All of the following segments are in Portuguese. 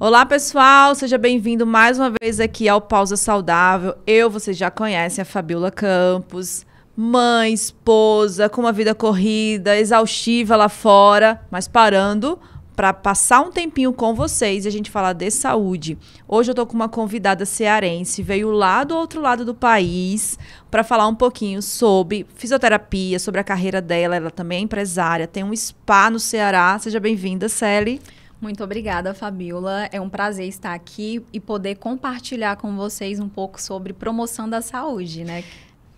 Olá, pessoal, seja bem-vindo mais uma vez aqui ao Pausa Saudável. Vocês já conhecem a Fabiola Campos, mãe, esposa, com uma vida corrida, exaustiva lá fora, mas parando para passar um tempinho com vocês e a gente falar de saúde. Hoje eu tô com uma convidada cearense, veio lá do outro lado do país para falar um pouquinho sobre fisioterapia, sobre a carreira dela. Ela também é empresária, tem um spa no Ceará. Seja bem-vinda, Celi. Muito obrigada, Fabiola. É um prazer estar aqui e poder compartilhar com vocês um pouco sobre promoção da saúde, né?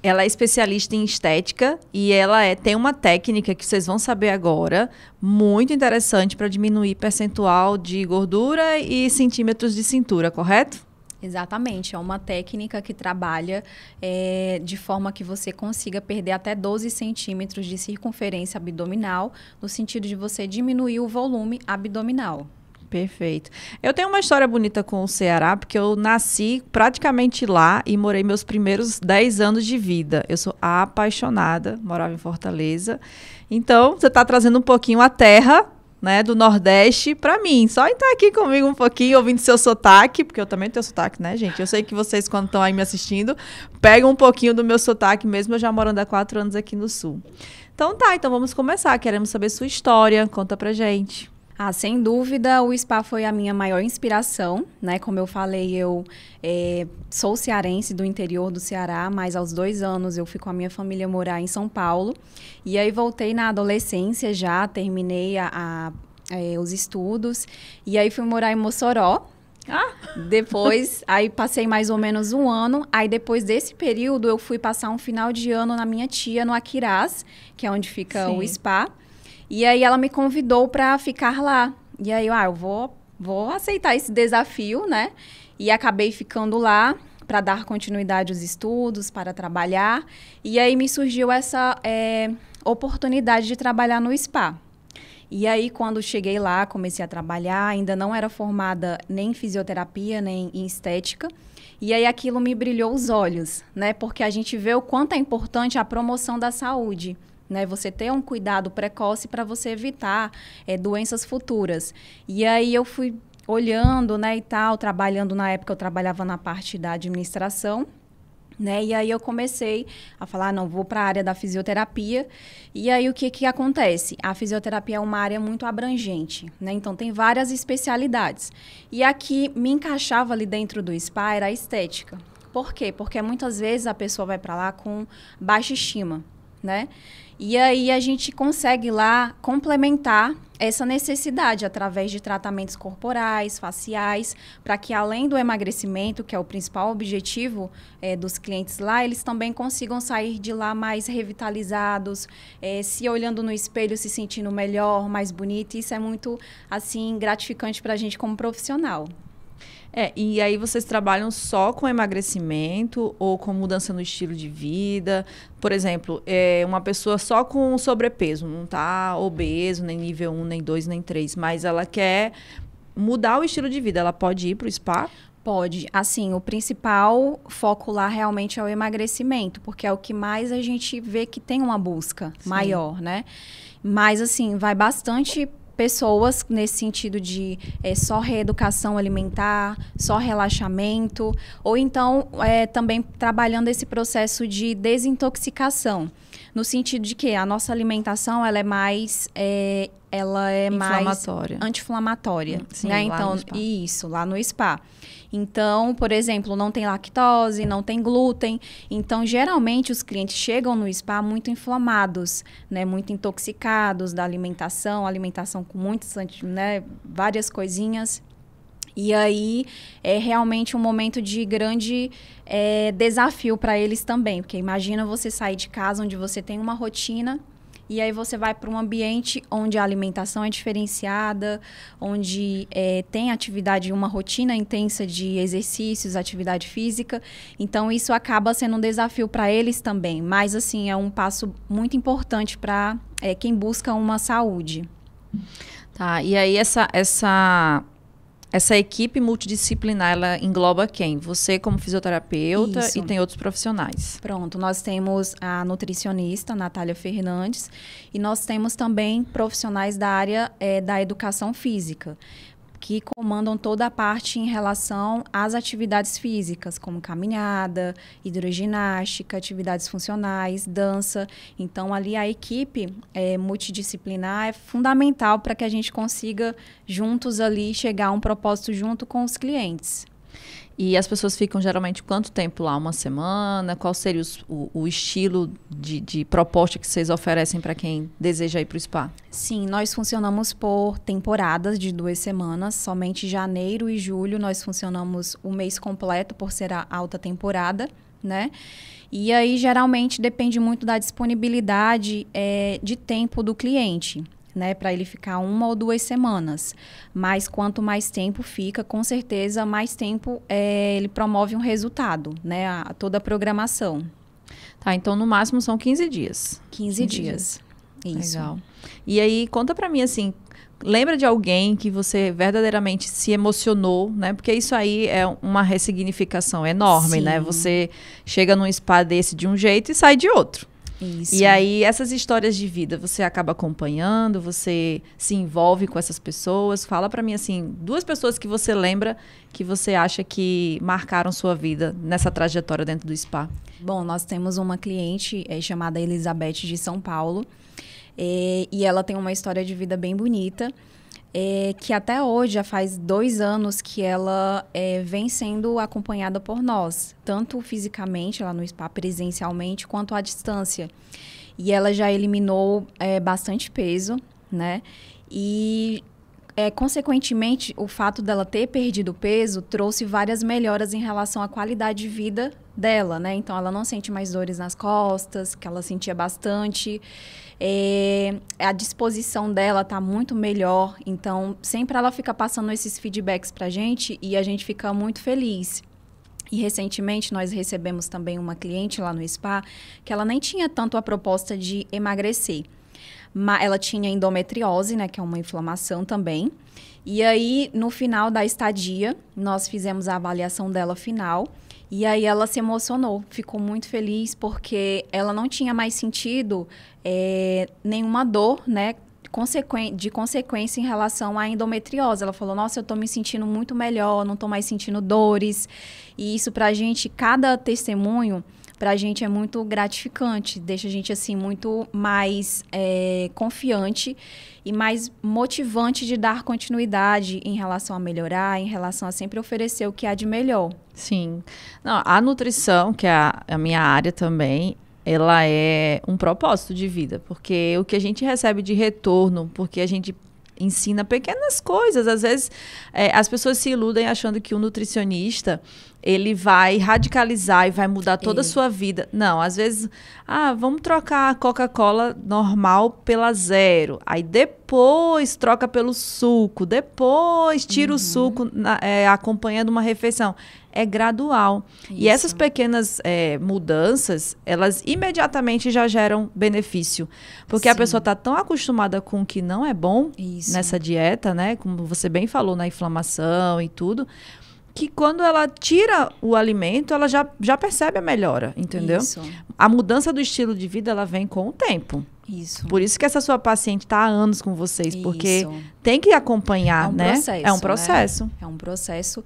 Ela é especialista em estética e ela tem uma técnica que vocês vão saber agora, muito interessante para diminuir percentual de gordura e centímetros de cintura, correto? Exatamente, é uma técnica que trabalha de forma que você consiga perder até 12 centímetros de circunferência abdominal, no sentido de você diminuir o volume abdominal. Perfeito. Eu tenho uma história bonita com o Ceará, porque eu nasci praticamente lá e morei meus primeiros 10 anos de vida. Eu sou apaixonada, morava em Fortaleza. Então, você está trazendo um pouquinho a terra, né, do Nordeste para mim. Só estar aqui comigo um pouquinho, ouvindo seu sotaque, porque eu também tenho sotaque, né, gente? Eu sei que vocês, quando estão aí me assistindo, pegam um pouquinho do meu sotaque, mesmo eu já morando há 4 anos aqui no Sul. Então vamos começar. Queremos saber sua história. Conta pra gente. Sem dúvida, o spa foi a minha maior inspiração, né? Como eu falei, eu sou cearense do interior do Ceará, mas aos 2 anos eu fui com a minha família morar em São Paulo. E aí voltei na adolescência já, terminei os estudos. E aí fui morar em Mossoró. Depois, aí passei mais ou menos 1 ano. Aí depois desse período, eu fui passar um final de ano na minha tia, no Aquirás, que é onde fica o spa. E aí ela me convidou para ficar lá. E aí eu vou aceitar esse desafio, né? E acabei ficando lá para dar continuidade aos estudos, para trabalhar. E aí me surgiu essa oportunidade de trabalhar no spa. E aí, quando cheguei lá, comecei a trabalhar, ainda não era formada nem em fisioterapia, nem em estética. E aí aquilo me brilhou os olhos, né? Porque a gente vê o quanto é importante a promoção da saúde, né, você ter um cuidado precoce para você evitar doenças futuras. E aí eu fui olhando, né, e tal, trabalhando, na época eu trabalhava na parte da administração, né, e aí eu comecei a falar, não, vou para a área da fisioterapia. E aí o que acontece? A fisioterapia é uma área muito abrangente, né, então tem várias especialidades. E aqui me encaixava ali dentro do spa era a estética. Por quê? Porque muitas vezes a pessoa vai para lá com baixa estima, né? E aí a gente consegue lá complementar essa necessidade através de tratamentos corporais, faciais, para que além do emagrecimento, que é o principal objetivo dos clientes lá, eles também consigam sair de lá mais revitalizados, se olhando no espelho, se sentindo melhor, mais bonito. Isso é muito, assim, gratificante para a gente como profissional. E aí vocês trabalham só com emagrecimento ou com mudança no estilo de vida? Por exemplo, uma pessoa só com sobrepeso, não está obeso, nem nível 1, nem 2, nem 3, mas ela quer mudar o estilo de vida, ela pode ir para o spa? Pode. Assim, o principal foco lá realmente é o emagrecimento, porque é o que mais a gente vê que tem uma busca maior, né? Mas, assim, vai bastante pessoas nesse sentido de só reeducação alimentar, só relaxamento, ou então também trabalhando esse processo de desintoxicação, no sentido de que a nossa alimentação ela é mais anti-inflamatória, né? Então, isso, lá no spa. Então, por exemplo, não tem lactose, não tem glúten. Então, geralmente, os clientes chegam no spa muito inflamados, né? Muito intoxicados da alimentação com muitos, né? Várias coisinhas. E aí, é realmente um momento de grande desafio para eles também. Porque imagina você sair de casa onde você tem uma rotina e aí você vai para um ambiente onde a alimentação é diferenciada, onde tem atividade, uma rotina intensa de exercícios, atividade física. Então, isso acaba sendo um desafio para eles também. Mas, assim, é um passo muito importante para quem busca uma saúde. Tá, e aí essa equipe multidisciplinar, ela engloba quem? Você como fisioterapeuta Isso. E tem outros profissionais. Pronto, nós temos a nutricionista, Natália Fernandes, e nós temos também profissionais da área da educação física. que comandam toda a parte em relação às atividades físicas, como caminhada, hidroginástica, atividades funcionais, dança. Então, ali a equipe multidisciplinar é fundamental para que a gente consiga juntos ali chegar a um propósito junto com os clientes. E as pessoas ficam geralmente quanto tempo lá? Uma semana? Qual seria o estilo de proposta que vocês oferecem para quem deseja ir para o spa? Sim, nós funcionamos por temporadas de 2 semanas. Somente janeiro e julho nós funcionamos o mês completo por ser a alta temporada, né? E aí, geralmente, depende muito da disponibilidade de tempo do cliente, né, para ele ficar 1 ou 2 semanas. Mas quanto mais tempo fica, com certeza, mais tempo ele promove um resultado, né, toda a programação. Tá, então no máximo são 15 dias. 15 dias. Isso. Legal. E aí, conta para mim, assim, lembra de alguém que você verdadeiramente se emocionou, né? Porque isso aí é uma ressignificação enorme, Sim. né? Você chega num spa desse de um jeito e sai de outro. Isso. E aí, essas histórias de vida, você acaba acompanhando, você se envolve com essas pessoas. Fala pra mim, assim, 2 pessoas que você lembra que você acha que marcaram sua vida nessa trajetória dentro do spa. Bom, nós temos uma cliente chamada Elizabeth de São Paulo, e ela tem uma história de vida bem bonita, que até hoje já faz 2 anos que ela vem sendo acompanhada por nós, tanto fisicamente lá no spa, presencialmente, quanto à distância. E ela já eliminou bastante peso, né? E, consequentemente, o fato dela ter perdido peso trouxe várias melhoras em relação à qualidade de vida dela, né? Então, ela não sente mais dores nas costas, que ela sentia bastante. A disposição dela tá muito melhor, então sempre ela fica passando esses feedbacks pra gente e a gente fica muito feliz. E recentemente nós recebemos também uma cliente lá no spa que ela nem tinha tanto a proposta de emagrecer, mas ela tinha endometriose, né, que é uma inflamação também. E aí no final da estadia nós fizemos a avaliação dela final. E aí ela se emocionou, ficou muito feliz porque ela não tinha mais sentido nenhuma dor, né, de consequência em relação à endometriose. Ela falou, nossa, eu tô me sentindo muito melhor, não tô mais sentindo dores. E isso pra gente, cada testemunho, pra gente é muito gratificante, deixa a gente assim muito mais confiante e mais motivante de dar continuidade em relação a melhorar, em relação a sempre oferecer o que há de melhor. Sim. Não, a nutrição, que é a minha área também, ela é um propósito de vida, porque o que a gente recebe de retorno, porque a gente ensina pequenas coisas. Às vezes, as pessoas se iludem achando que o nutricionista, ele vai radicalizar e vai mudar toda a sua vida. Não, às vezes, vamos trocar a Coca-Cola normal pela zero. Aí depois troca pelo suco, depois tira o suco acompanhando uma refeição. É gradual. Isso. E essas pequenas mudanças, elas imediatamente já geram benefício. Porque a pessoa está tão acostumada com o que não é bom nessa dieta, né? Como você bem falou, na inflamação e tudo, que quando ela tira o alimento, ela já percebe a melhora, entendeu? Isso. A mudança do estilo de vida, ela vem com o tempo. Isso. Por isso que essa sua paciente está há anos com vocês, porque tem que acompanhar, né? É um processo. Né? É um processo.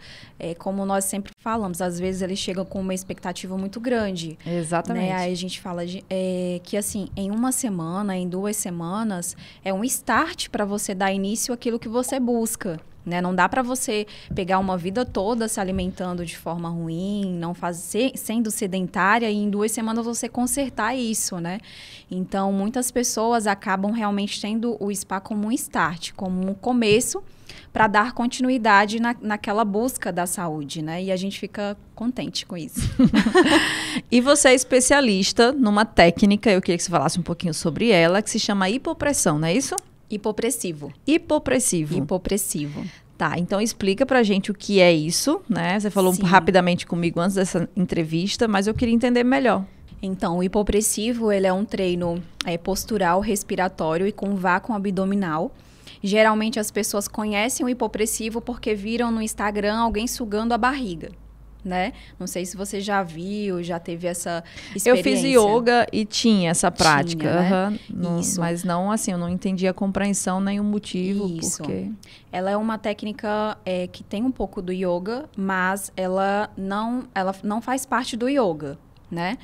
Como nós sempre falamos, às vezes eles chegam com uma expectativa muito grande. Exatamente. Né? Aí a gente fala que, assim, em 1 semana, em 2 semanas, é um start para você dar início àquilo que você busca. Né? Não dá para você pegar uma vida toda se alimentando de forma ruim, não fazer, sendo sedentária, e em 2 semanas você consertar isso, né? Então, muitas pessoas acabam realmente tendo o spa como um start, como um começo para dar continuidade naquela busca da saúde, né? E a gente fica contente com isso. E você é especialista numa técnica, eu queria que você falasse um pouquinho sobre ela, que se chama hipopressão, não é isso? Hipopressivo. Hipopressivo. Tá, então explica pra gente o que é isso, né? Você falou rapidamente comigo antes dessa entrevista, mas eu queria entender melhor. Então, o hipopressivo, ele é um treino postural, respiratório e com vácuo abdominal. Geralmente as pessoas conhecem o hipopressivo porque viram no Instagram alguém sugando a barriga, né? Não sei se você já viu, já teve essa experiência. Eu fiz yoga e tinha essa prática. Tinha, né? Isso. Mas não assim, eu não entendi a compreensão nem o motivo. Isso. Porque... Ela é uma técnica que tem um pouco do yoga, mas ela não faz parte do yoga, né?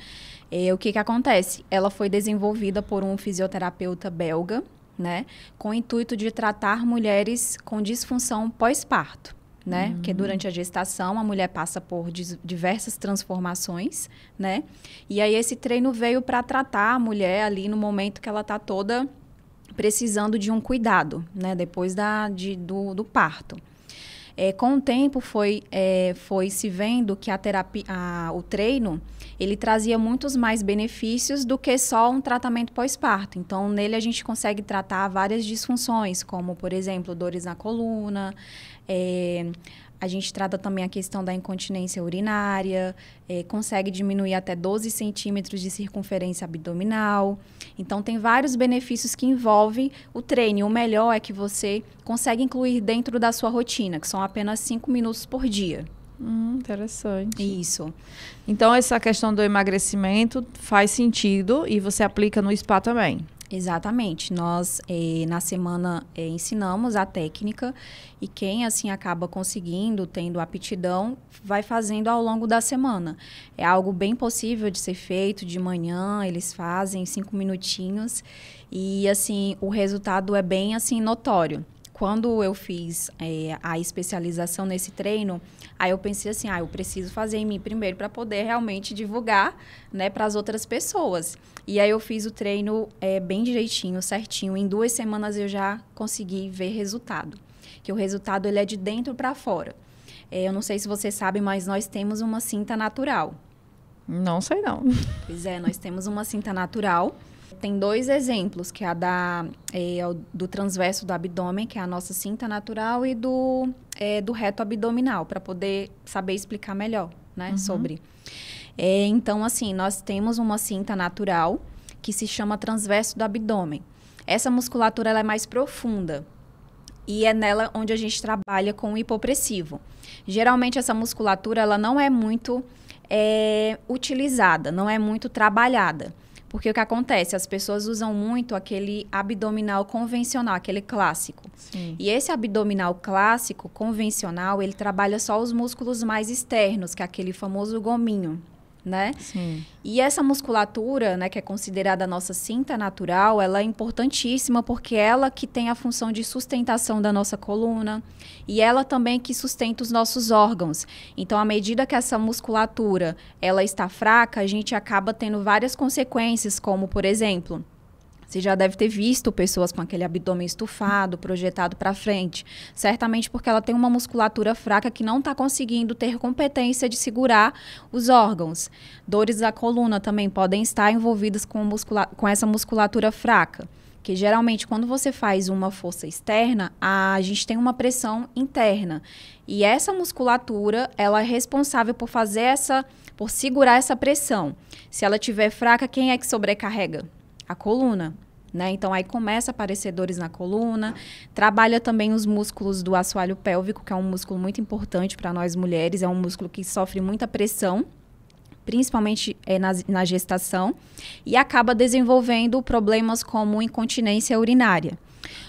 O que acontece? Ela foi desenvolvida por um fisioterapeuta belga, né? Com o intuito de tratar mulheres com disfunção pós-parto, né? Porque durante a gestação a mulher passa por diversas transformações, né? E aí esse treino veio para tratar a mulher ali no momento que ela está toda precisando de um cuidado, né? Depois do parto. Com o tempo foi se vendo que o treino ele trazia muitos mais benefícios do que só um tratamento pós-parto. Então, nele a gente consegue tratar várias disfunções, como, por exemplo, dores na coluna. A gente trata também a questão da incontinência urinária, consegue diminuir até 12 centímetros de circunferência abdominal. Então, tem vários benefícios que envolvem o treino. E o melhor é que você consegue incluir dentro da sua rotina, que são apenas 5 minutos por dia. Interessante. Isso. Então, essa questão do emagrecimento faz sentido e você aplica no spa também. Exatamente. Nós, na semana, ensinamos a técnica e quem, assim, acaba conseguindo, tendo aptidão, vai fazendo ao longo da semana. É algo bem possível de ser feito de manhã, eles fazem 5 minutinhos e, assim, o resultado é bem, assim, notório. Quando eu fiz a especialização nesse treino, aí eu pensei assim, eu preciso fazer em mim primeiro para poder realmente divulgar, né, para as outras pessoas. E aí eu fiz o treino bem direitinho, certinho. Em 2 semanas eu já consegui ver resultado. Que o resultado ele é de dentro para fora. Eu não sei se você sabe, mas nós temos uma cinta natural. Não sei não. Pois é, nós temos uma cinta natural. Tem 2 exemplos, que é do transverso do abdômen, que é a nossa cinta natural, e do reto abdominal, para poder saber explicar melhor, né, sobre. Então, assim, nós temos uma cinta natural que se chama transverso do abdômen. Essa musculatura ela é mais profunda e é nela onde a gente trabalha com o hipopressivo. Geralmente, essa musculatura ela não é muito utilizada, não é muito trabalhada. Porque o que acontece? As pessoas usam muito aquele abdominal convencional, aquele clássico. Sim. E esse abdominal clássico, convencional, ele trabalha só os músculos mais externos, que é aquele famoso gominho, né? Sim. E essa musculatura, né, que é considerada a nossa cinta natural, ela é importantíssima porque ela que tem a função de sustentação da nossa coluna e ela também que sustenta os nossos órgãos. Então, à medida que essa musculatura ela está fraca, a gente acaba tendo várias consequências, como, por exemplo, você já deve ter visto pessoas com aquele abdômen estufado, projetado para frente. Certamente porque ela tem uma musculatura fraca que não está conseguindo ter competência de segurar os órgãos. Dores da coluna também podem estar envolvidas com essa musculatura fraca. Que geralmente, quando você faz uma força externa, a gente tem uma pressão interna. E essa musculatura, ela é responsável por segurar essa pressão. Se ela estiver fraca, quem é que sobrecarrega? A coluna, né? Então, aí começa a aparecer dores na coluna. Trabalha também os músculos do assoalho pélvico, que é um músculo muito importante para nós mulheres. É um músculo que sofre muita pressão, principalmente na gestação. E acaba desenvolvendo problemas como incontinência urinária.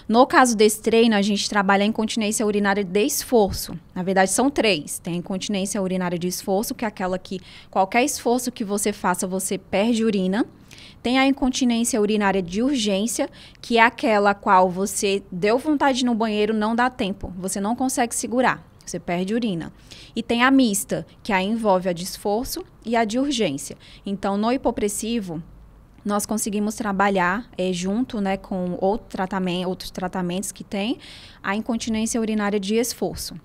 No caso desse treino, a gente trabalha a incontinência urinária de esforço. Na verdade, são 3. Tem a incontinência urinária de esforço, que é aquela que qualquer esforço que você faça, você perde urina. Tem a incontinência urinária de urgência, que é aquela qual você deu vontade no banheiro, não dá tempo. Você não consegue segurar, você perde urina. E tem a mista, que aí envolve a de esforço e a de urgência. Então, no hipopressivo, nós conseguimos trabalhar junto, né, com outros tratamentos que tem, a incontinência urinária de esforço.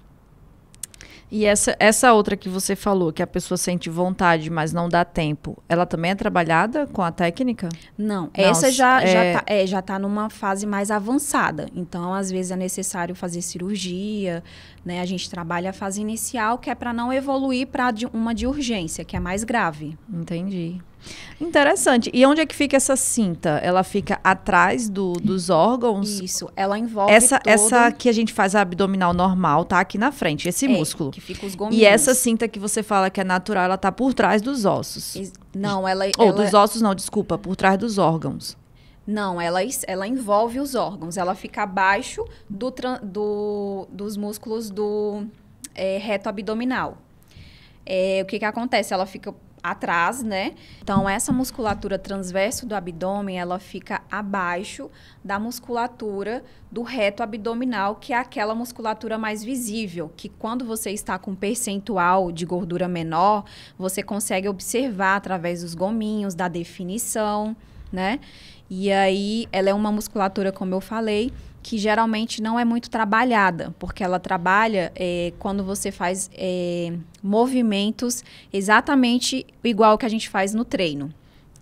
E essa outra que você falou, que a pessoa sente vontade, mas não dá tempo, ela também é trabalhada com a técnica? Não, essa já tá numa fase mais avançada. Então, às vezes, é necessário fazer cirurgia, né? A gente trabalha a fase inicial, que é para não evoluir para uma de urgência, que é mais grave. Entendi. Interessante. E onde é que fica essa cinta? Ela fica atrás dos órgãos? Isso, ela envolve essa que a gente faz a abdominal normal, tá aqui na frente, esse músculo. Que fica os gominhos. E essa cinta que você fala que é natural, ela tá por trás dos ossos. Não, ela... dos ossos não, desculpa, por trás dos órgãos. Não, ela envolve os órgãos. Ela fica abaixo dos músculos do reto abdominal. O que acontece? Ela fica atrás, né? Então, essa musculatura transverso do abdômen, ela fica abaixo da musculatura do reto abdominal, que é aquela musculatura mais visível, que quando você está com um percentual de gordura menor, você consegue observar através dos gominhos, da definição, né? E aí, ela é uma musculatura, como eu falei, que geralmente não é muito trabalhada, porque ela trabalha quando você faz movimentos exatamente igual que a gente faz no treino.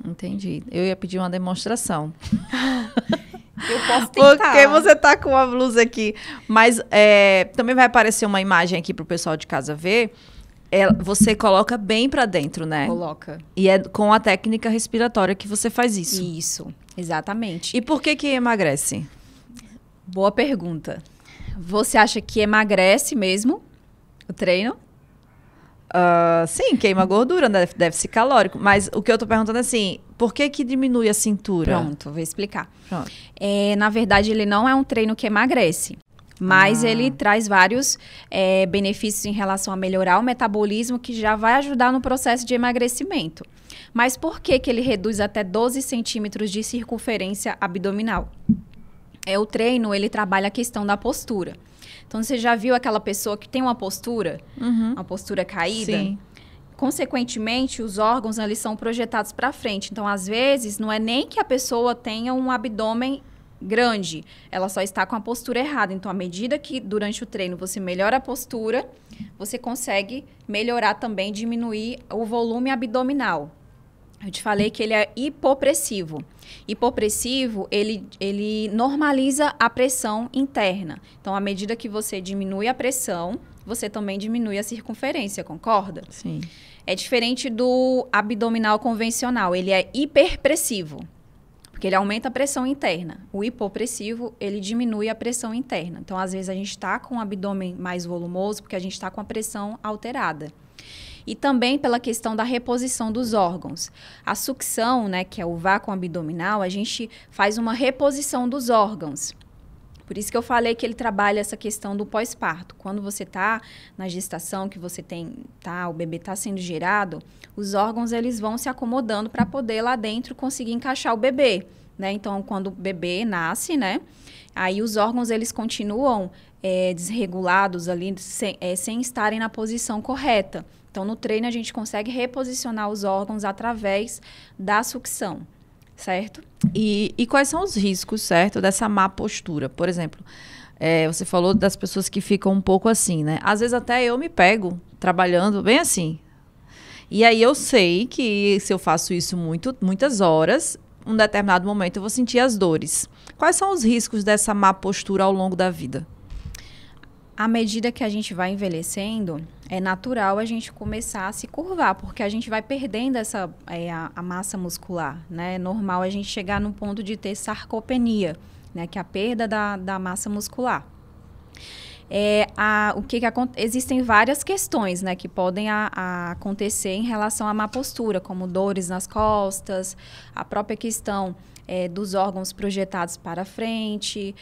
Entendi. Eu ia pedir uma demonstração. Eu posso tentar. Porque você tá com a blusa aqui. Mas também vai aparecer uma imagem aqui pro pessoal de casa ver. Você coloca bem pra dentro, né? Coloca. E é com a técnica respiratória que você faz isso. Isso, exatamente. E por que emagrece? Boa pergunta. Você acha que emagrece mesmo o treino? Sim, queima gordura, né? Deve ser calórico. Mas o que eu tô perguntando é assim, por que diminui a cintura? Pronto, vou explicar. Pronto. Na verdade, ele não é um treino que emagrece. Mas ele traz vários benefícios em relação a melhorar o metabolismo, que já vai ajudar no processo de emagrecimento. Mas por que ele reduz até 12 centímetros de circunferência abdominal? O treino, ele trabalha a questão da postura. Então, você já viu aquela pessoa que tem uma postura caída? Sim. Consequentemente, os órgãos ali são projetados para frente. Então, às vezes, não é nem que a pessoa tenha um abdômen grande, ela só está com a postura errada. Então, à medida que durante o treino você melhora a postura, você consegue melhorar também, diminuir o volume abdominal. Eu te falei que ele é hipopressivo. Hipopressivo, ele normaliza a pressão interna. Então, à medida que você diminui a pressão, você também diminui a circunferência, concorda? Sim. É diferente do abdominal convencional, ele é hiperpressivo, porque ele aumenta a pressão interna. O hipopressivo, ele diminui a pressão interna. Então, às vezes, a gente está com o abdômen mais volumoso, porque a gente está com a pressão alterada. E também pela questão da reposição dos órgãos. A sucção, né, que é o vácuo abdominal, a gente faz uma reposição dos órgãos. Por isso que eu falei que ele trabalha essa questão do pós-parto. Quando você está na gestação, que você o bebê está sendo gerado, os órgãos eles vão se acomodando para poder lá dentro conseguir encaixar o bebê, né? Então, quando o bebê nasce, né, aí os órgãos eles continuam desregulados ali, sem estarem na posição correta. Então, no treino, a gente consegue reposicionar os órgãos através da sucção, certo? E quais são os riscos, certo, dessa má postura? Por exemplo, você falou das pessoas que ficam um pouco assim, né? Às vezes até eu me pego trabalhando bem assim. E aí eu sei que se eu faço isso muitas horas, um determinado momento eu vou sentir as dores. Quais são os riscos dessa má postura ao longo da vida? À medida que a gente vai envelhecendo, é natural a gente começar a se curvar, porque a gente vai perdendo a massa muscular, né? É normal a gente chegar no ponto de ter sarcopenia, né? Que é a perda da massa muscular. Existem várias questões, né, que podem acontecer em relação à má postura, como dores nas costas, a própria questão dos órgãos projetados para frente,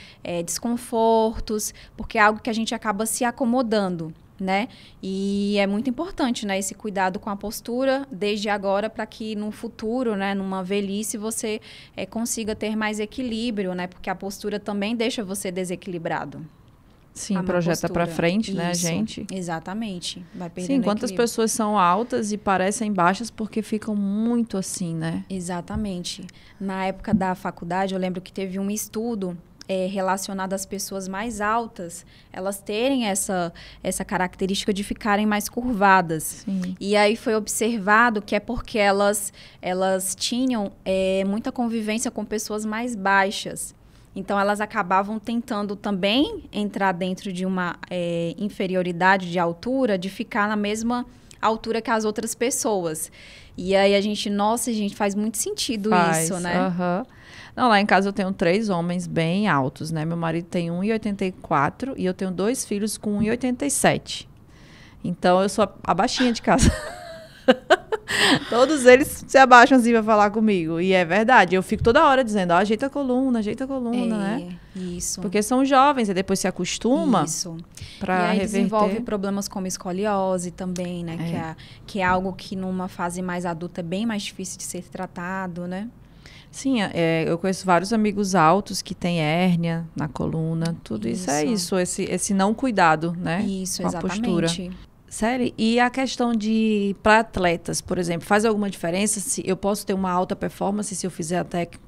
desconfortos, porque é algo que a gente acaba se acomodando, né? E é muito importante, né, esse cuidado com a postura desde agora, para que no futuro, né, numa velhice, você consiga ter mais equilíbrio, né? Porque a postura também deixa você desequilibrado. Sim, projeta para frente, né, gente? Exatamente. Vai perdendo Sim, quantas equilíbrio. pessoas são altas e parecem baixas porque ficam muito assim, né? Exatamente. Na época da faculdade, eu lembro que teve um estudo relacionado às pessoas mais altas, elas terem essa característica de ficarem mais curvadas. Sim. E aí foi observado que é porque elas tinham muita convivência com pessoas mais baixas. Então, elas acabavam tentando também entrar dentro de uma inferioridade de altura, de ficar altura que as outras pessoas. E aí a gente, nossa, gente, faz muito sentido isso, né? Não, lá em casa eu tenho 3 homens bem altos, né? Meu marido tem 1,84 e eu tenho 2 filhos com 1,87. Então eu sou a baixinha de casa. Todos eles se abaixam assim pra falar comigo. E é verdade, eu fico toda hora dizendo, ajeita a coluna, né? Isso. Porque são jovens e depois se acostuma. Isso. Pra e aí reverter. desenvolve problemas como escoliose também, né? Que é algo que numa fase mais adulta é bem mais difícil de ser tratado, né? Sim, eu conheço vários amigos altos que têm hérnia na coluna. Tudo isso é isso, esse não cuidado, né? Isso, com exatamente. A postura. Sério? E a questão para atletas, por exemplo, faz alguma diferença se eu posso ter uma alta performance se eu fizer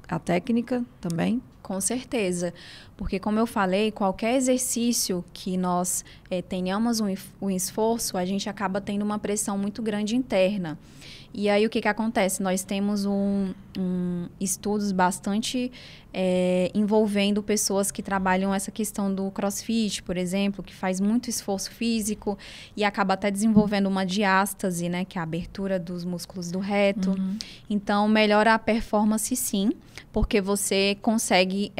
a técnica também? Com certeza, porque como eu falei, qualquer exercício que nós tenhamos um esforço, a gente acaba tendo uma pressão muito grande interna. E aí o que acontece? Nós temos estudos bastante envolvendo pessoas que trabalham essa questão do CrossFit, por exemplo, que faz muito esforço físico e acaba até desenvolvendo uma diástase, né, que é a abertura dos músculos do reto. Uhum. Então, melhora a performance sim, porque você consegue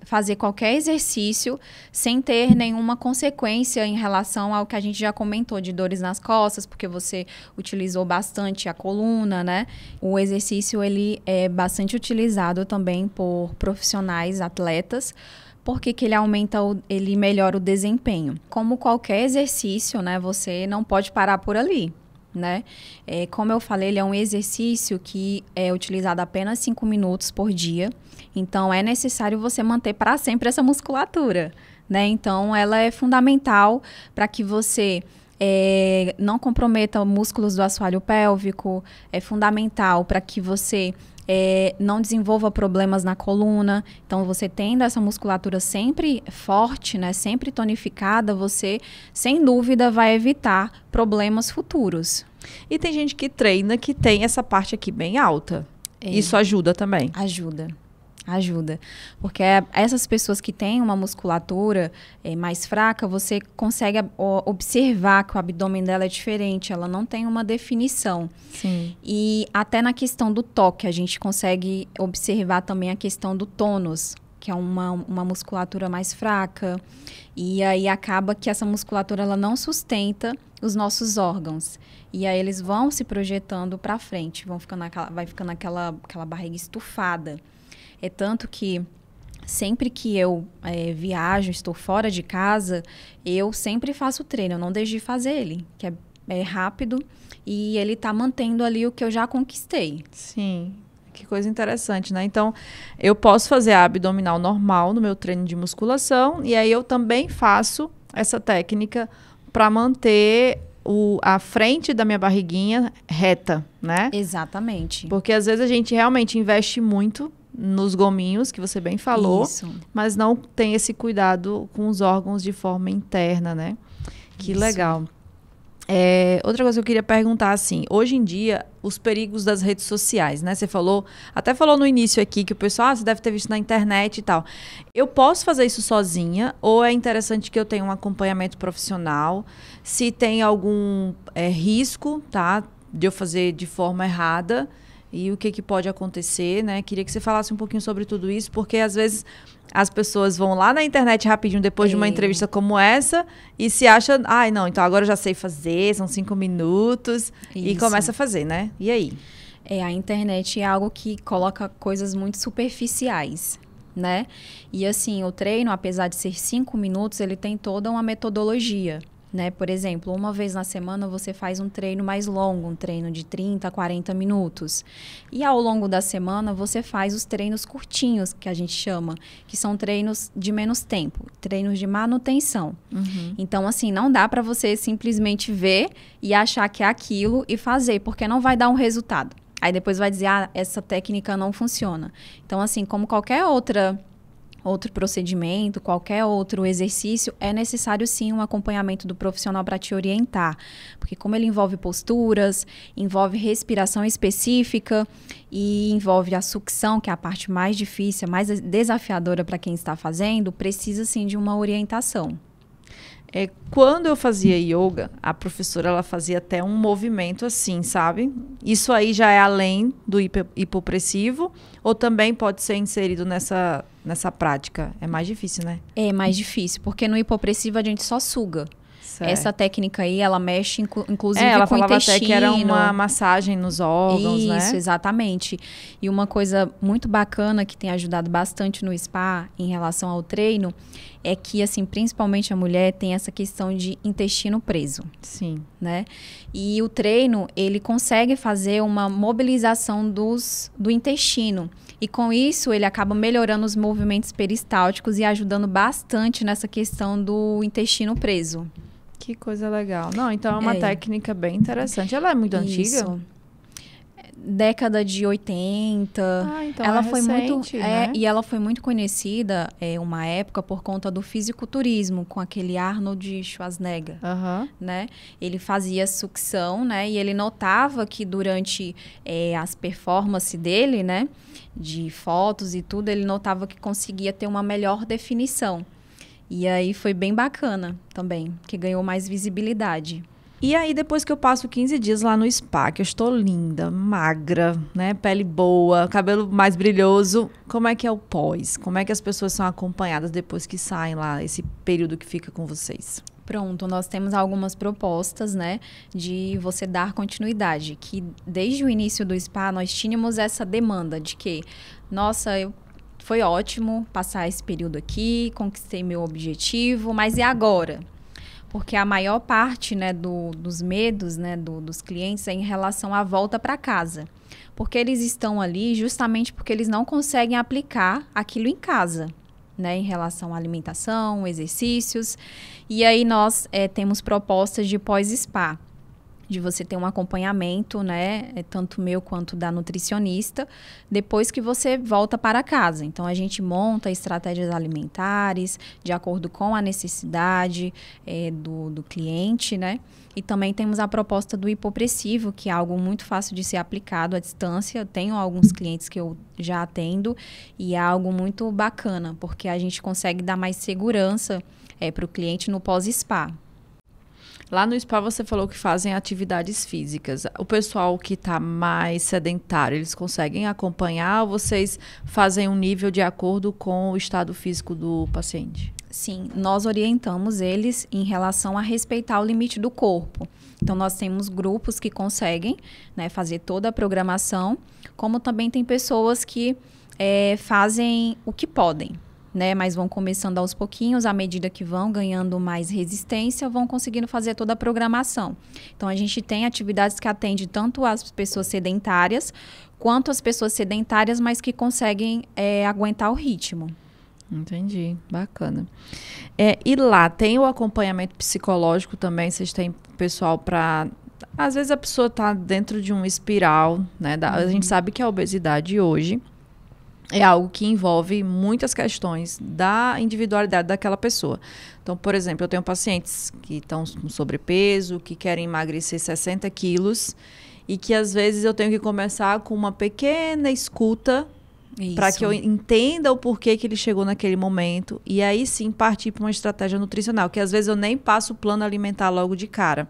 fazer qualquer exercício sem ter nenhuma consequência em relação ao que a gente já comentou, de dores nas costas, porque você utilizou bastante a coluna, né? O exercício, ele é bastante utilizado também por profissionais, atletas, porque que ele melhora o desempenho. Como qualquer exercício, né? Você não pode parar por ali, né? Como eu falei, ele é um exercício que é utilizado apenas 5 minutos por dia. Então, é necessário você manter para sempre essa musculatura, né? Então, ela é fundamental para que você não comprometa músculos do assoalho pélvico. É fundamental para que você não desenvolva problemas na coluna. Então, você tendo essa musculatura sempre forte, né? Sempre tonificada, você, sem dúvida, vai evitar problemas futuros. E tem gente que treina que tem essa parte aqui bem alta. Isso ajuda também? Ajuda, porque essas pessoas que têm uma musculatura mais fraca, você consegue observar que o abdômen dela é diferente, ela não tem uma definição. Sim. E até na questão do toque, a gente consegue observar também a questão do tônus, que é uma musculatura mais fraca, e aí acaba que essa musculatura ela não sustenta os nossos órgãos. E aí eles vão se projetando para frente, vai ficando aquela barriga estufada. É tanto que sempre que eu viajo, estou fora de casa, eu sempre faço treino, eu não deixo de fazer ele, que é rápido e ele está mantendo ali o que eu já conquistei. Sim, que coisa interessante, né? Então, eu posso fazer a abdominal normal no meu treino de musculação e aí eu também faço essa técnica para manter a frente da minha barriguinha reta, né? Exatamente. Porque às vezes a gente realmente investe muito nos gominhos, que você bem falou, Isso. Mas não tem esse cuidado com os órgãos de forma interna, né? Que Isso. legal. Outra coisa que eu queria perguntar, assim, hoje em dia, os perigos das redes sociais, né? Você até falou no início aqui que o pessoal, você deve ter visto na internet e tal. Eu posso fazer isso sozinha ou é interessante que eu tenha um acompanhamento profissional? Se tem algum risco, tá? De eu fazer de forma errada e o que pode acontecer, né? Queria que você falasse um pouquinho sobre tudo isso, porque às vezes as pessoas vão lá na internet rapidinho depois de uma entrevista como essa e se acha, não, então agora eu já sei fazer, são 5 minutos e começa a fazer, né? E aí? A internet é algo que coloca coisas muito superficiais, né? E assim, o treino, apesar de ser 5 minutos, ele tem toda uma metodologia, né? Por exemplo, uma vez na semana você faz um treino mais longo, um treino de 30, 40 minutos. E ao longo da semana você faz os treinos curtinhos, que a gente chama, que são treinos de menos tempo, treinos de manutenção. Uhum. Então, assim, não dá para você simplesmente ver e achar que é aquilo e fazer, porque não vai dar um resultado. Aí depois vai dizer, essa técnica não funciona. Então, assim, como qualquer outro procedimento, qualquer outro exercício, é necessário sim um acompanhamento do profissional para te orientar. Porque como ele envolve posturas, envolve respiração específica e envolve a sucção, que é a parte mais difícil, mais desafiadora para quem está fazendo, precisa sim de uma orientação. Quando eu fazia yoga, a professora ela fazia até um movimento assim, sabe? Isso aí já é além do hipopressivo ou também pode ser inserido nessa prática? É mais difícil, né? É mais difícil, porque no hipopressivo a gente só suga. Certo. Essa técnica aí, ela mexe inclusive ela com o falava intestino. até que era uma massagem nos órgãos, né? Isso, exatamente. E uma coisa muito bacana que tem ajudado bastante no spa em relação ao treino é que, assim, principalmente a mulher tem essa questão de intestino preso. Sim. Né? E o treino, ele consegue fazer uma mobilização do intestino. E com isso, ele acaba melhorando os movimentos peristálticos e ajudando bastante nessa questão do intestino preso. Que coisa legal. Não, então é uma técnica bem interessante. Ela é muito antiga? Década de 80. Então ela foi recente, muito, né? E ela foi muito conhecida uma época por conta do fisiculturismo, com aquele Arnold Schwarzenegger, né? Ele fazia sucção, né? E ele notava que durante as performances dele, né? De fotos e tudo, ele notava que conseguia ter uma melhor definição. E aí foi bem bacana também, que ganhou mais visibilidade. E aí, depois que eu passo 15 dias lá no spa, que eu estou linda, magra, né? Pele boa, cabelo mais brilhoso, como é que é o pós? Como é que as pessoas são acompanhadas depois que saem lá, esse período que fica com vocês? Pronto, nós temos algumas propostas, né, de você dar continuidade, que desde o início do spa nós tínhamos essa demanda de que, nossa, foi ótimo passar esse período aqui, conquistei meu objetivo, mas e agora? Porque a maior parte, né, dos medos, né, dos clientes é em relação à volta para casa. Porque eles estão ali justamente porque eles não conseguem aplicar aquilo em casa, né, em relação à alimentação, exercícios. E aí nós temos propostas de pós-spa, de você ter um acompanhamento, né, tanto meu quanto da nutricionista, depois que você volta para casa. Então, a gente monta estratégias alimentares de acordo com a necessidade do cliente, né? E também temos a proposta do hipopressivo, que é algo muito fácil de ser aplicado à distância. Eu tenho alguns clientes que eu já atendo e é algo muito bacana, porque a gente consegue dar mais segurança para o cliente no pós-spa. Lá no spa você falou que fazem atividades físicas. O pessoal que está mais sedentário, eles conseguem acompanhar ou vocês fazem um nível de acordo com o estado físico do paciente? Sim, nós orientamos eles em relação a respeitar o limite do corpo. Então, nós temos grupos que conseguem, né, fazer toda a programação, como também tem pessoas que fazem o que podem. Né, mas vão começando aos pouquinhos, à medida que vão ganhando mais resistência, vão conseguindo fazer toda a programação. Então, a gente tem atividades que atendem tanto as pessoas sedentárias, quanto as pessoas sedentárias, mas que conseguem aguentar o ritmo. Entendi, bacana. E lá, tem o acompanhamento psicológico também? Vocês têm pessoal para... Às vezes a pessoa está dentro de uma espiral, né? A gente sabe que a obesidade hoje é algo que envolve muitas questões da individualidade daquela pessoa. Então, por exemplo, eu tenho pacientes que estão com sobrepeso, que querem emagrecer 60 quilos e que às vezes eu tenho que começar com uma pequena escuta para que eu entenda o porquê que ele chegou naquele momento e aí sim partir para uma estratégia nutricional, que às vezes eu nem passo o plano alimentar logo de cara.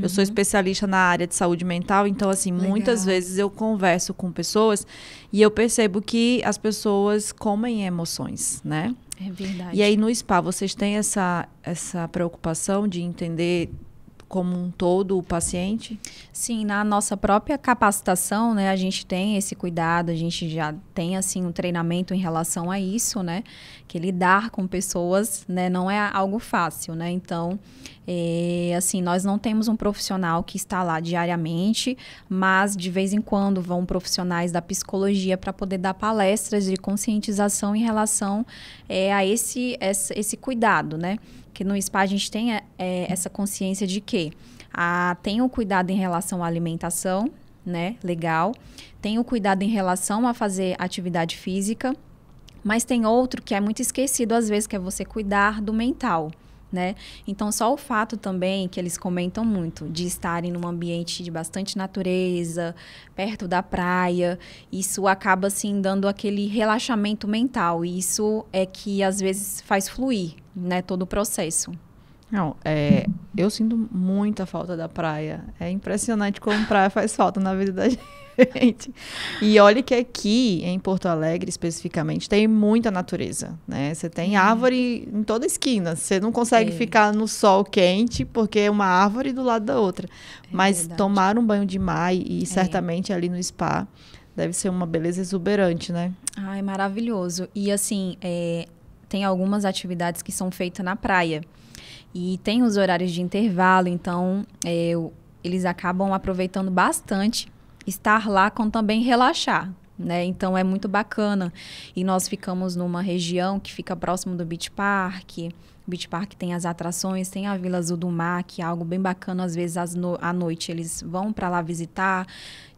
Eu sou especialista na área de saúde mental, então assim, muitas vezes eu converso com pessoas e eu percebo que as pessoas comem emoções, né? É verdade. E aí no spa, vocês têm essa preocupação de entender como um todo o paciente? Sim, na nossa própria capacitação, né, a gente tem esse cuidado, a gente já tem, assim, um treinamento em relação a isso, né, que lidar com pessoas, né, não é algo fácil, né, então, assim, nós não temos um profissional que está lá diariamente, mas de vez em quando vão profissionais da psicologia para poder dar palestras de conscientização em relação a esse cuidado, né, que no spa a gente tem essa consciência de que tem o cuidado em relação à alimentação, né, legal, tem o cuidado em relação a fazer atividade física, mas tem outro que é muito esquecido às vezes, que é você cuidar do mental, né? Então, só o fato também, que eles comentam muito, de estarem num ambiente de bastante natureza, perto da praia, isso acaba, assim, dando aquele relaxamento mental. E isso é que, às vezes, faz fluir, né, todo o processo. Não, eu sinto muita falta da praia. É impressionante como praia faz falta na vida da gente. E olha que aqui, em Porto Alegre, especificamente, tem muita natureza, né? Você tem árvore em toda esquina. Você não consegue ficar no sol quente, porque é uma árvore do lado da outra. Mas verdade. tomar um banho de mar e certamente ali no spa deve ser uma beleza exuberante, né? Ai, maravilhoso. E assim, tem algumas atividades que são feitas na praia. E tem os horários de intervalo, então eles acabam aproveitando bastante estar lá com também relaxar, né? Então é muito bacana. E nós ficamos numa região que fica próximo do Beach Park. O Beach Park tem as atrações, tem a Vila Azul do Mar, que é algo bem bacana. Às vezes à noite eles vão para lá visitar.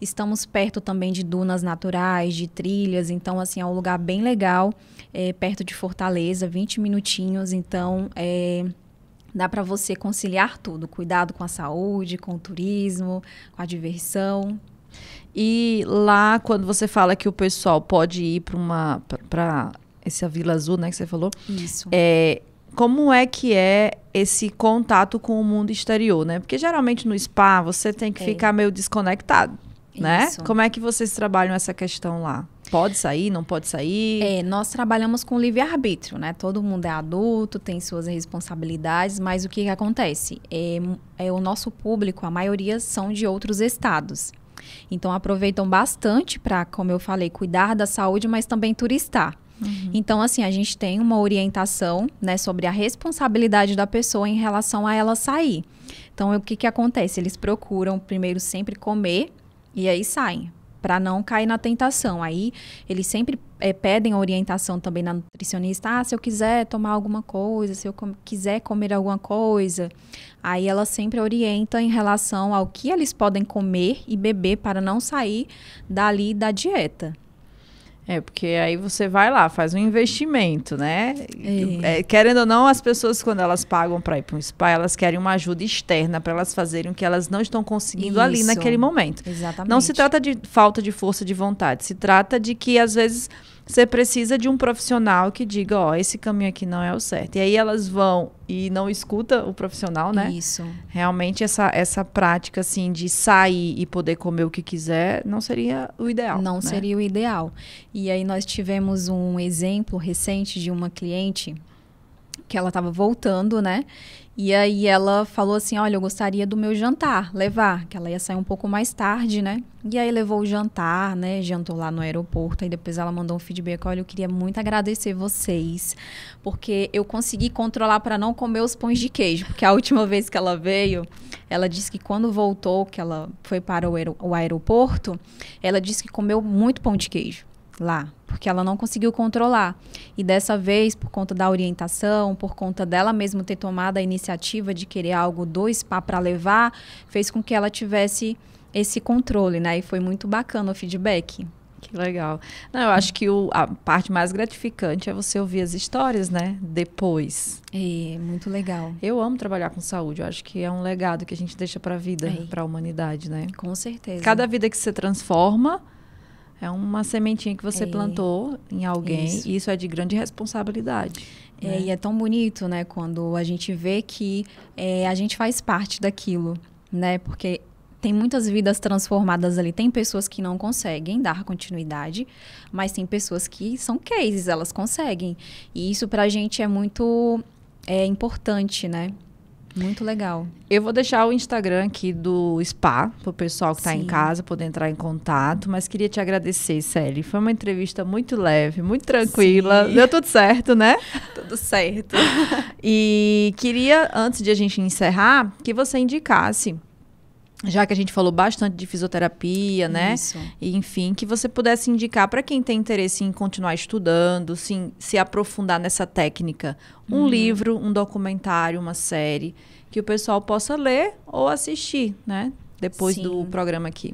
Estamos perto também de dunas naturais, de trilhas. Então, assim, é um lugar bem legal, perto de Fortaleza, 20 minutinhos. Então, dá para você conciliar tudo. Cuidado com a saúde, com o turismo, com a diversão. E lá, quando você fala que o pessoal pode ir para essa Vila Azul, né, que você falou? Isso. Como é que é esse contato com o mundo exterior, né? Porque geralmente no spa você tem que ficar meio desconectado, né? Isso. Como é que vocês trabalham essa questão lá? Pode sair, não pode sair? Nós trabalhamos com livre-arbítrio, né? Todo mundo é adulto, tem suas responsabilidades, mas o que acontece? O nosso público, a maioria são de outros estados. Então, aproveitam bastante para, como eu falei, cuidar da saúde, mas também turistar. Então, assim, a gente tem uma orientação, né, sobre a responsabilidade da pessoa em relação a ela sair. Então, o que acontece? Eles procuram primeiro sempre comer e aí saem, para não cair na tentação. Aí, eles sempre pedem orientação também na nutricionista. Se eu quiser tomar alguma coisa, se eu quiser comer alguma coisa. Aí, ela sempre orienta em relação ao que eles podem comer e beber para não sair dali da dieta. Porque aí você vai lá, faz um investimento, né? Querendo ou não, as pessoas, quando elas pagam para ir para um spa, elas querem uma ajuda externa para elas fazerem o que elas não estão conseguindo ali naquele momento. Exatamente. Não se trata de falta de força de vontade, se trata de que, às vezes, você precisa de um profissional que diga, esse caminho aqui não é o certo. E aí elas vão e não escuta o profissional, né? Isso. Realmente essa prática, assim, de sair e poder comer o que quiser, não seria o ideal. Não né? seria o ideal. E aí nós tivemos um exemplo recente de uma cliente que ela estava voltando, né? E aí ela falou assim, olha, eu gostaria do meu jantar, levar, que ela ia sair um pouco mais tarde, né? E aí levou o jantar, né? Jantou lá no aeroporto, aí depois ela mandou um feedback, olha, eu queria muito agradecer vocês, porque eu consegui controlar para não comer os pães de queijo, porque a última vez que ela veio, ela disse que quando voltou, que ela foi para o aeroporto, ela disse que comeu muito pão de queijo lá, porque ela não conseguiu controlar. E dessa vez, por conta da orientação, por conta dela mesma ter tomado a iniciativa de querer algo do spa para levar, fez com que ela tivesse esse controle, né? E foi muito bacana o feedback. Que legal. Não, eu acho que a parte mais gratificante é você ouvir as histórias, né? Depois. Muito legal. Eu amo trabalhar com saúde. Eu acho que é um legado que a gente deixa para a vida, para a humanidade, né? Com certeza. Cada vida que você transforma é uma sementinha que você plantou em alguém. E isso é de grande responsabilidade. Né? E é tão bonito, né? Quando a gente vê que a gente faz parte daquilo, né? Porque tem muitas vidas transformadas ali. Tem pessoas que não conseguem dar continuidade, mas tem pessoas que são cases, elas conseguem. E isso pra gente é muito importante, né? Muito legal. Eu vou deixar o Instagram aqui do Spa, pro pessoal que está em casa poder entrar em contato, mas queria te agradecer, Celi. Foi uma entrevista muito leve, muito tranquila. Sim. Deu tudo certo, né? Tudo certo. E queria, antes de a gente encerrar, que você indicasse, já que a gente falou bastante de fisioterapia, né? Isso. E, enfim, que você pudesse indicar para quem tem interesse em continuar estudando, se aprofundar nessa técnica, um livro, um documentário, uma série, que o pessoal possa ler ou assistir, né? Depois do programa aqui.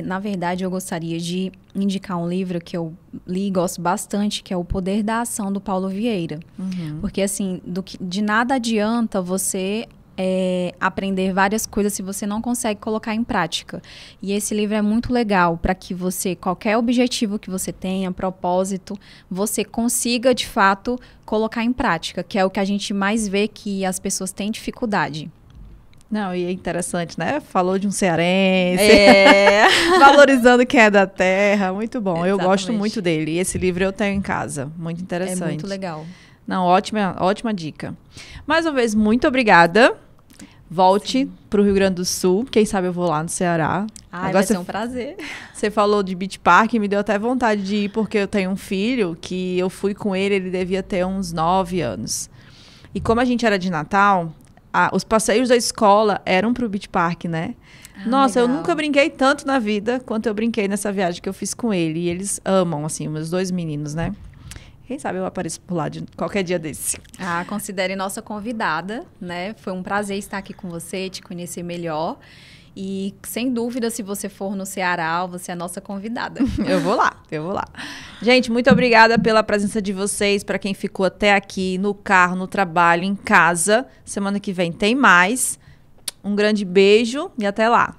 Na verdade, eu gostaria de indicar um livro que eu li e gosto bastante, que é O Poder da Ação, do Paulo Vieira. Porque, assim, de nada adianta você aprender várias coisas se você não consegue colocar em prática. E esse livro é muito legal para que você, qualquer objetivo que você tenha, propósito, você consiga, de fato, colocar em prática, que é o que a gente mais vê que as pessoas têm dificuldade. Não, e é interessante, né? Falou de um cearense, valorizando quem é da terra, muito bom. Exatamente. Eu gosto muito dele. E esse livro eu tenho em casa, muito interessante. É muito legal. Não, ótima dica. Mais uma vez, muito obrigada. Volte para o Rio Grande do Sul. Quem sabe eu vou lá no Ceará. Vai ser um prazer. Você falou de Beach Park, me deu até vontade de ir, porque eu tenho um filho que eu fui com ele devia ter uns 9 anos. E como a gente era de Natal, os passeios da escola eram pro Beach Park, né? Nossa, legal. Eu nunca brinquei tanto na vida quanto eu brinquei nessa viagem que eu fiz com ele. E eles amam, assim, meus 2 meninos, né? Quem sabe eu apareço por lá de qualquer dia desse. Considere nossa convidada, né? Foi um prazer estar aqui com você, te conhecer melhor. E, sem dúvida, se você for no Ceará, você é a nossa convidada. Eu vou lá. Gente, muito obrigada pela presença de vocês, para quem ficou até aqui, no carro, no trabalho, em casa. Semana que vem tem mais. Um grande beijo e até lá.